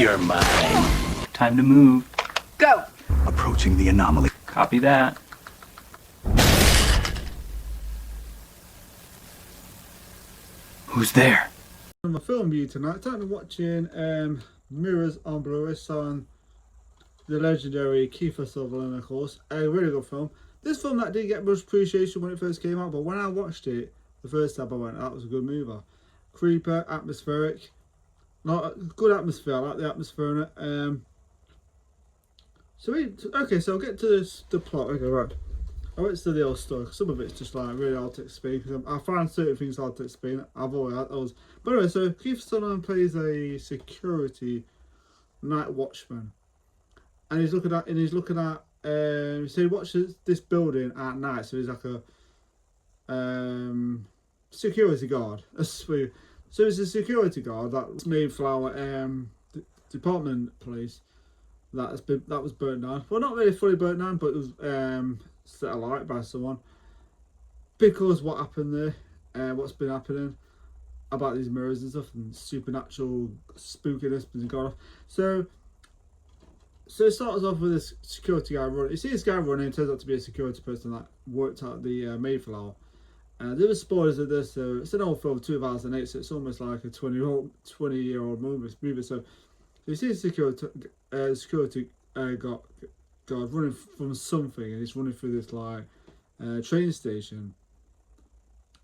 You're mine. Time to move. Go! Approaching the anomaly. Copy that. Who's there? My film view tonight. I'm watching Mirrors on Blu-ray, starring the legendary Kiefer Sutherland, of course. A really good film. This film that didn't get much appreciation when it first came out, but when I watched it the first time, I went, that was a good movie. Creeper, atmospheric, not a good atmosphere. I like the atmosphere in it. So I'll get to the plot. Okay, right. I went to the old story. Some of it's just like really hard to explain because I find certain things hard to explain. I've always had those. But anyway, so Kiefer Sutherland plays a security night watchman, and he's looking at so he watches this building at night. So he's like a security guard. So he's a security guard that's Mayflower department police that was burnt down. Well, not really fully burnt down, but it was set alight by someone because what happened there, what's been happening about these mirrors and stuff and supernatural spookiness has gone off. So it starts off with this security guy running. You see this guy running, it turns out to be a security person that worked at the Mayflower. There were spoilers of this, so it's an old film, 2008, so it's almost like a 20-year-old movie. So you see a security guard running from something, and he's running through this like train station.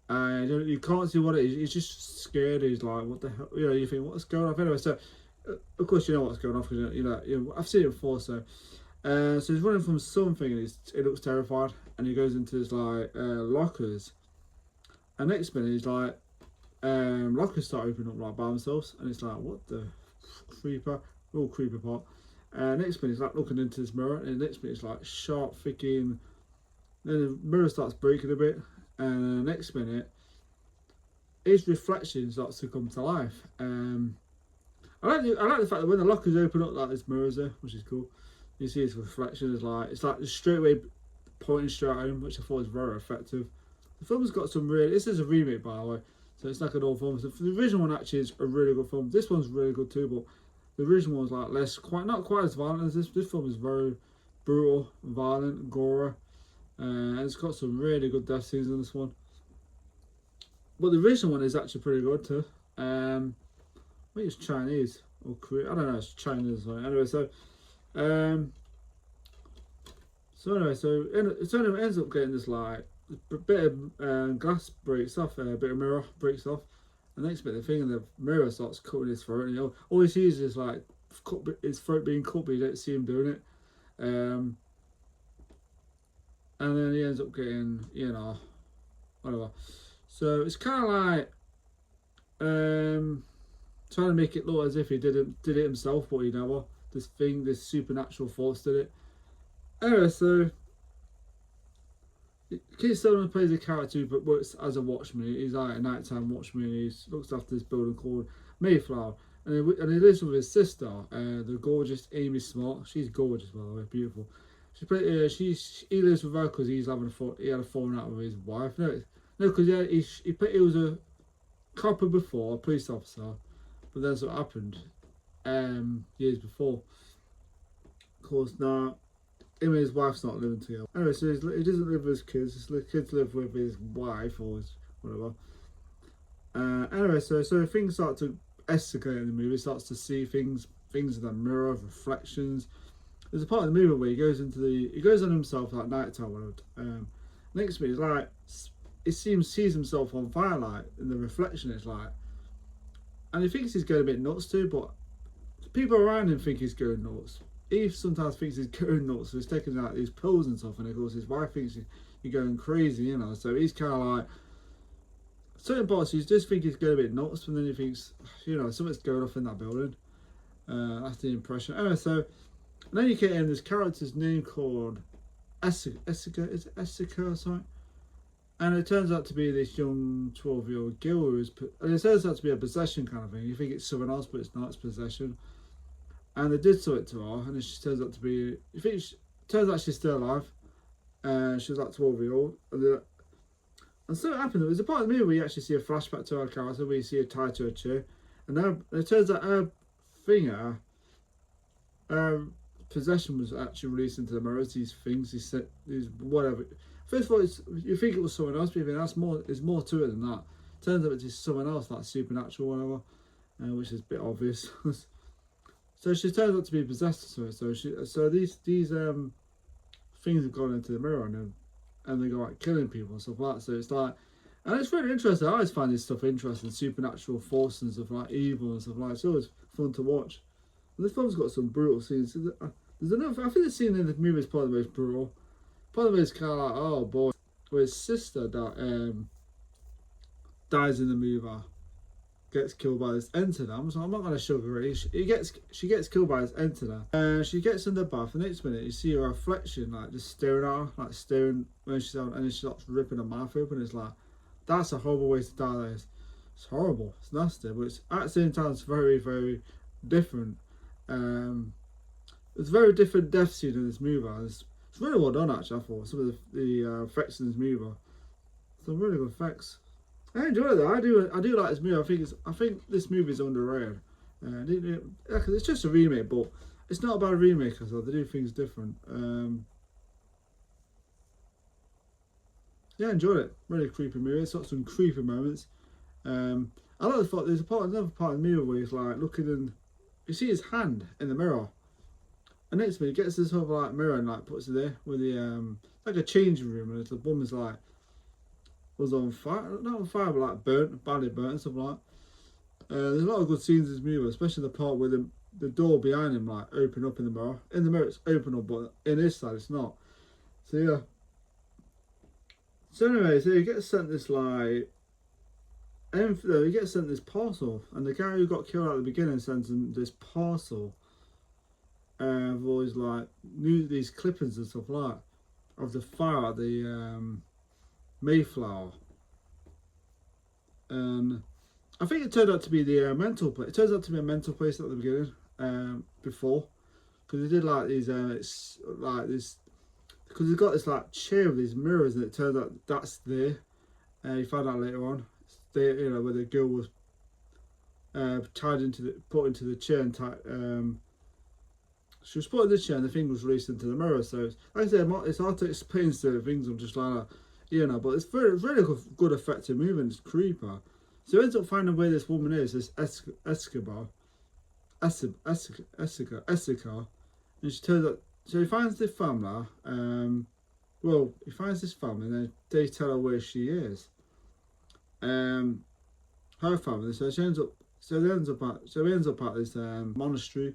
And you can't see what it is. He's just scared. He's like, "What the hell?" You think, "What's going on?" Anyway, so of course you know what's going on because I've seen it before. So he's running from something, and he looks terrified, and he goes into his like lockers. And next minute, he's like, lockers start opening up like by themselves, and it's like, what the creeper? All creeper part. Next minute, he's like looking into this mirror, and the next minute, it's like sharp, freaking. Then the mirror starts breaking a bit, and next minute, his reflection starts to come to life. I like the fact that when the lockers open up, like this mirror's there, which is cool. You see his reflection is like it's like straight away pointing straight at him, which I thought was very effective. The film's got some really. This is a remake, by the way, so it's like an old film. So the original one actually is a really good film. This one's really good too, but the original one's like not quite as violent as this. This film is very brutal, violent, gory, and it's got some really good death scenes in this one. But the original one is actually pretty good too. I think it's Chinese or Korean. I don't know. It's Chinese. Right? Anyway, so it ends up getting this like. A bit of glass breaks off, a bit of mirror breaks off, and next bit the thing and the mirror starts cutting his throat, and all he sees is like his throat being cut, but you don't see him doing it. And then he ends up getting, whatever. So it's kind of like trying to make it look as if he did it himself, but he never. This supernatural force did it. Anyway, so. Kiefer Sutherland plays a character but works as a watchman. He's like a nighttime watchman. He looks after this building called Mayflower, and he lives with his sister, the gorgeous Amy Smart. She's gorgeous, by the way, beautiful. He lives with her because he had a falling out with his wife. No, because he was a copper before, a police officer, but that's what happened years before. Of course, now. Him and his wife's not living together. Anyway, so he doesn't live with his kids. His kids live with his wife or his whatever. Anyway, so things start to escalate in the movie. He starts to see things in the mirror, reflections. There's a part of the movie where he goes on himself like night time. Next to me, it's like sees himself on fire, like in the reflection. It's like, and he thinks he's going a bit nuts too, but people around him think he's going nuts. He sometimes thinks he's going nuts, so he's taking like these pills and stuff, and of course his wife thinks he's going crazy, so he's kind of like certain parts you just think he's going a bit nuts, and then he thinks something's going off in that building. That's the impression. Anyway, so and then you get in this character's name called Essica, is it Essica or something? And it turns out to be this young 12-year-old girl and it turns out to be a possession kind of thing. You think it's someone else, but it's not, it's possession. And they did something to her, and she turns out to be. Turns out she's still alive, and she was like 12-year-old. And so it happened. There's a part of the movie where you actually see a flashback to her character, where you see her tied to a chair, and now it turns out her finger Possession was actually released into the mirrors. These things, these whatever. First of all, you think it was someone else, but you think that's more. There's more to it than that. Turns out it's just someone else, like supernatural, whatever, which is a bit obvious. So she turns out to be possessed. So these things have gone into the mirror and they go like killing people and stuff like that. So it's like, and it's really interesting. I always find this stuff interesting, supernatural forces and stuff like evil and stuff like that. It's always fun to watch. And this film's got some brutal scenes. There's another. I think the scene in the movie is probably the most brutal. Probably is kind of like, oh boy, where his sister that dies in the movie, gets killed by this entity. I'm not going to sugarcoat it. She gets killed by this entity. And she gets in the bath. The next minute, you see her reflection, like just staring at her, like staring when she's out, and then she starts ripping her mouth open. It's like, that's a horrible way to die. That is. It's horrible. It's nasty, but it's at the same time it's very, very different. It's a very different death scene in this movie. It's really well done actually. I thought some of the effects in this movie, some really good effects. I enjoy it though. I do like this movie. I think this movie is underrated. Cause it's just a remake, but it's not about a remake. So they do things different. Yeah, I enjoyed it. Really creepy movie. It's got some creepy moments. I like the thought there's another part of the movie where he's like looking and you see his hand in the mirror. And next minute he gets this sort of like mirror and like puts it there with the like a changing room, and the woman's like was on fire, not on fire, but like burnt, badly burnt and stuff like that. There's a lot of good scenes in this movie, especially the part where the door behind him like open up in the mirror. In the mirror it's open up, but in his side it's not. So yeah. So anyway, so he gets sent this like, he gets sent this parcel, and the guy who got killed at the beginning sends him this parcel of all his like these clippings and stuff like that, of the fire, the Mayflower, and I think it turned out to be the mental place. It turns out to be a mental place at the beginning, before, because they did like these it's like this, because he's got this like chair with these mirrors, and it turns out that's there. You find out later on, it's there, you know, where the girl was put into the chair and she was put in the chair and the thing was released into the mirror. So like I said, it's hard to explain certain things. I'm just like, you know, but it's really good effective movement. It's creepy. So he ends up finding where this woman is, this Essica, and she turns up. So he finds the family. He finds this family, and then they tell her where she is. Her family. So he ends up at this monastery,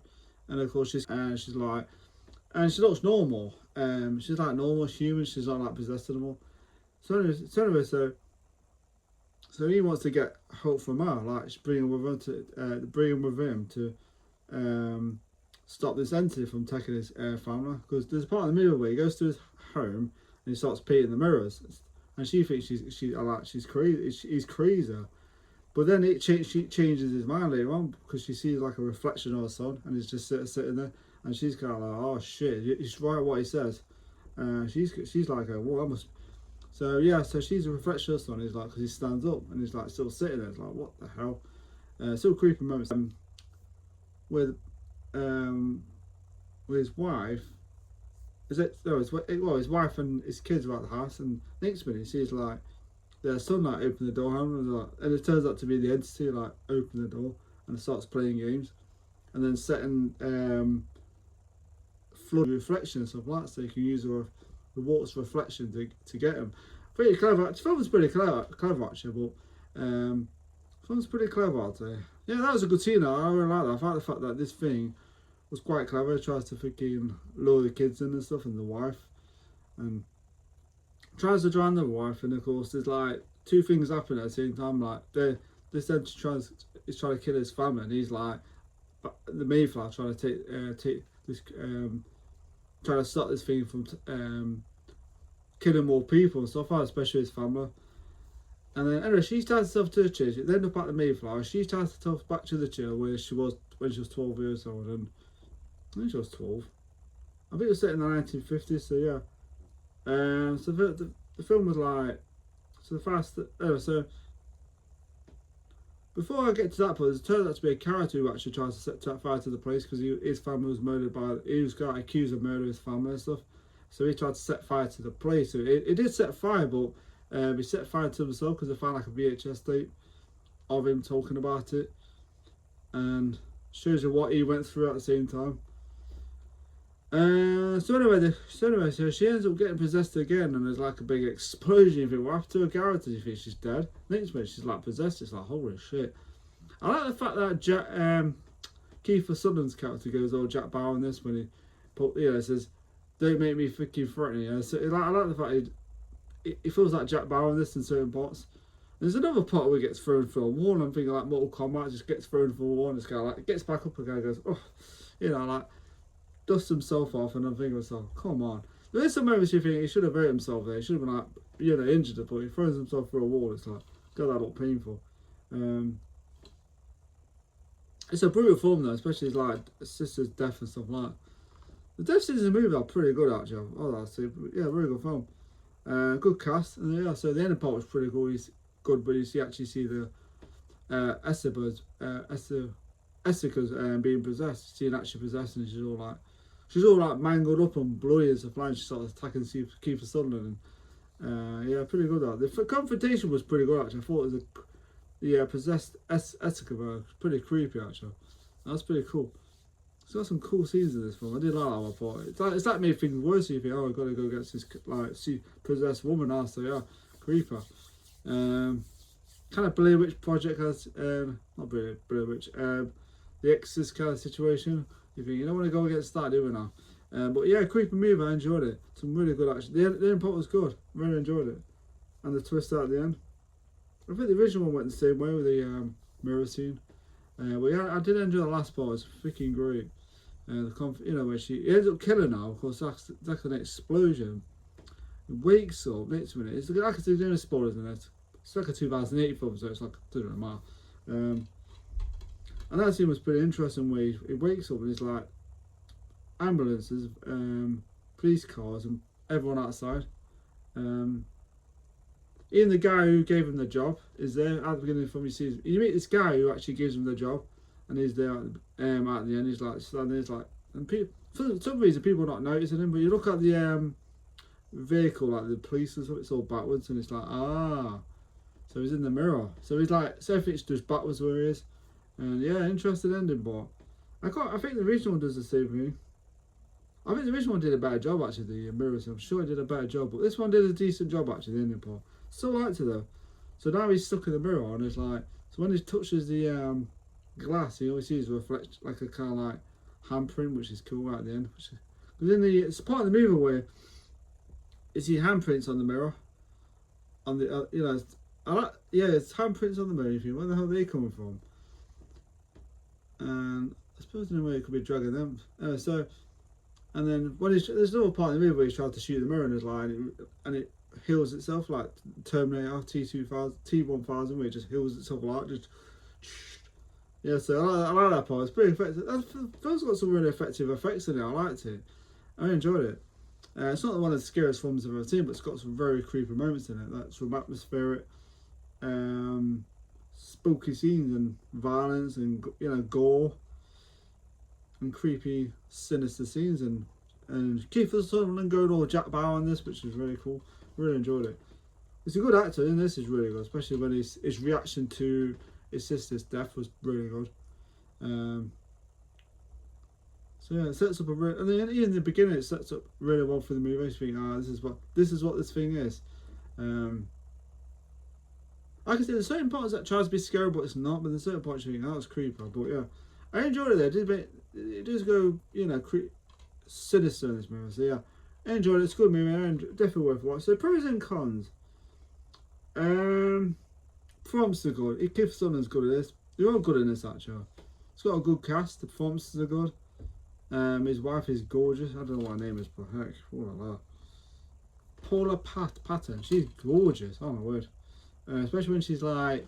and of course she's like, and she looks normal. She's like normal human. She's not like possessed anymore. So he wants to get help from her, like bring him with him to stop this entity from taking his family. Because there's a part of the movie where he goes to his home and he starts painting the mirrors, and she thinks she's crazy. He's crazy, but then she changes his mind later on because she sees like a reflection of her son, and he's just sitting there, and she's kind of like, oh shit, he's right what he says. She's like, well, I must. So yeah, so she's a reflection of her son. He's like, because he stands up and he's like still sitting there. It's like, what the hell? Still creepy moments. With his wife. His wife and his kids are at the house, and next minute he sees like their son like open the door, and it turns out to be the entity like open the door and starts playing games, and then setting flood reflection and stuff like that, so you can use the water's reflection to get him. Pretty clever. The film's pretty clever actually, but film's pretty clever, I'd say. Yeah, that was a good scene. I really like that. I like the fact that this thing was quite clever. It tries to freaking lure the kids in and stuff, and the wife, and tries to drown the wife, and of course there's like two things happen at the same time. Like this entity is trying to kill his family, and he's like the Mayflower trying to take this trying to stop this thing from killing more people and stuff, especially his family. And then anyway, she ties herself to the chair. They end up at the Mayflower. She ties herself back to the chair where she was when she was 12 years old, and I think she was 12. I think it was set in the 1950s. So yeah. So the film was like, so the fast. So before I get to that point, it turns out to be a character who actually tries to set fire to the place because his family was murdered by. He was got accused of murdering his family and stuff. So he tried to set fire to the place. So it did set fire, but he set fire to himself because they found like a VHS tape of him talking about it, and shows you what he went through at the same time. So anyway, she ends up getting possessed again, and there's like a big explosion. You think, what happened to her character? You think she's dead? Next minute, she's like possessed. It's like, holy shit. I like the fact that Kiefer Sutherland's character goes all Jack Bauer in this when he says, "Don't make me fucking threatening you." So I like the fact he feels like Jack Bauer in this in certain parts. There's another part where he gets thrown through a wall, and I'm thinking like Mortal Kombat, just gets thrown through a wall, and this guy like gets back up again, and goes, oh, like dusts himself off, and I'm thinking to myself, come on. There is some moments you think he should have hurt himself there. He should have been like, injured, but he throws himself through a wall. It's like, God, that looked painful. It's a brutal film though, especially like his sister's death and stuff like that. The death scenes in the movie are pretty good actually. Oh, that's it. Yeah, really good film. Good cast, and yeah. So the ending part was pretty cool. He's good, but you actually see the Essica's being possessed. You see her actually possessed, and she's all like mangled up and bloody as a fly. And she starts attacking Kiefer Sutherland. And, yeah, pretty good. The confrontation was pretty good actually. I thought it was the possessed Essica was pretty creepy actually. That's pretty cool. It's got some cool scenes in this film. I did like that one part. It's like made things worse. You think, oh, I've got to go get this possessed woman now. So yeah, creeper. Kind of Blair Witch Project has not Blair Witch. The Exorcist kind of situation. You think, you don't want to go and get started doing now. But yeah, creepy movie. I enjoyed it. Some really good action. The end part was good. Really enjoyed it. And the twist at the end. I think the original one went the same way with the mirror scene. But yeah, I did enjoy the last part. It's freaking great. Where she ends up killing her. Of course, that's like an explosion. It wakes up next minute. It's like it's doing spoilers in it. It's like a 2008 film, so it's like a 200 mile. And that scene was pretty interesting. Where he wakes up and it's like ambulances, police cars, and everyone outside. Even the guy who gave him the job is there at the beginning of the film. You meet this guy who actually gives him the job, and he's there at the end. He's like standing there, he's like, and people, for some reason people are not noticing him. But you look at the vehicle, like the police or something, it's all backwards, and it's like so he's in the mirror. So he's like, so everything's just backwards where he is, and yeah, interesting ending. But I think the original one does the same thing. I think the original one did a better job actually. The mirror, I'm sure it did a better job, but this one did a decent job actually. The ending part. Still liked it though. So now he's stuck in the mirror, and it's like, so when he touches the glass, he always sees a reflect like a kind of like handprint, which is cool right at the end. Because it's part of the movie where you see handprints on the mirror, on the it's handprints on the mirror. You think, where the hell are they coming from? And I suppose in a way it could be dragging them. And then when there's another part in the movie where he's trying to shoot the mirror, and it's like, and it heals itself like Terminator T1000 where it just heals itself like just so I like that part. It's pretty effective. That film's got some really effective effects in it. I liked it. I enjoyed it. It's not one of the scariest films I've ever seen, but it's got some very creepy moments in it. Like some atmospheric, spooky scenes and violence and gore and creepy, sinister scenes and Kiefer Sutherland going all Jack Bauer in this, which is really cool. Really enjoyed it. He's a good actor, and this is really good, especially when his reaction to his sister's death was really good. So yeah, it sets up and then in the beginning it sets up really well for the movie. You think, this is what this thing is. I can see there's certain parts that tries to be scary, but it's not. But there's certain parts you think, it's creepy. But yeah, I enjoyed it there. It does go, sinister in this movie. So yeah. I enjoyed it. It's a good movie and definitely worth watching. So pros and cons. Performances are good. Kiefer Sutherland's good at this. They're all good in this actually. It's got a good cast. The performances are good. His wife is gorgeous. I don't know what her name is, but heck, Paula Patton. She's gorgeous. Oh my word. Especially when she's like,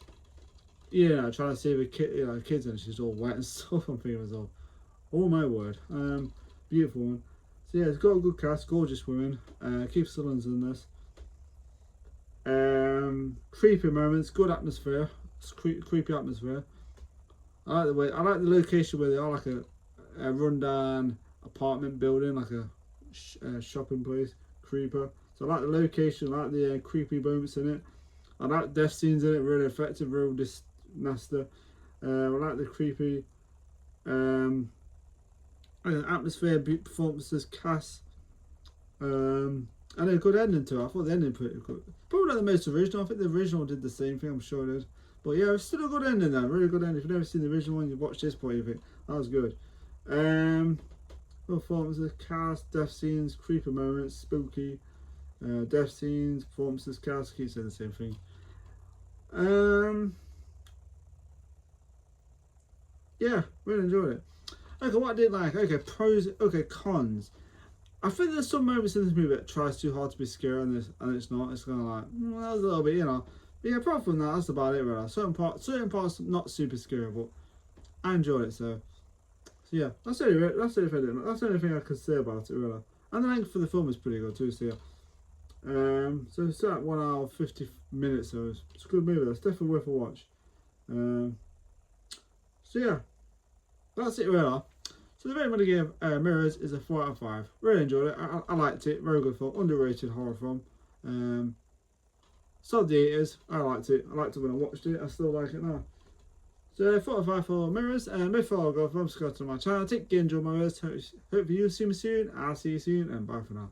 trying to save her kids, and she's all wet and stuff. I'm thinking myself, oh my word. Beautiful one. So yeah, it's got a good cast, gorgeous women. Kiefer Sutherland's in this. Creepy moments, good atmosphere, creepy atmosphere. I like the location where they are, like a rundown apartment building, like a shopping place, creeper. So I like the location, I like the creepy moments in it. I like death scenes in it, really effective, real nasty. I like the creepy atmosphere, performances, cast, and a good ending to it. I thought the ending pretty good. Probably not the most original. I think the original did the same thing. I'm sure it did. But yeah, it's still a good ending there. Really good ending. If you've never seen the original one, you watch this point, you think that was good. Performances, cast, death scenes, creepy moments, spooky, death scenes, performances, cast. Keep saying the same thing. Yeah, really enjoyed it. Okay, what I did like. Okay, pros. Okay, cons. I think there's some moments in this movie that tries too hard to be scary, and it's not. It's kind of like that was a little bit, you know. But yeah, apart from that, that's about it. Really, certain parts, not super scary, but I enjoyed it. So yeah, that's the only thing I could say about it, really. And the length for the film is pretty good too. So yeah, so it's like 1 hour 50 minutes. So it's a good movie. It's definitely worth a watch. So yeah, that's it, really. So the rating I'm going to give Mirrors is a 4 out of 5. Really enjoyed it. I liked it. Very good film. Underrated horror film. Solid the 8s. I liked it. I liked it when I watched it. I still like it now. So 4 out of 5 for Mirrors. Before I go, subscribe to my channel. Take care, enjoy my videos. Hope you see me soon. I'll see you soon. And bye for now.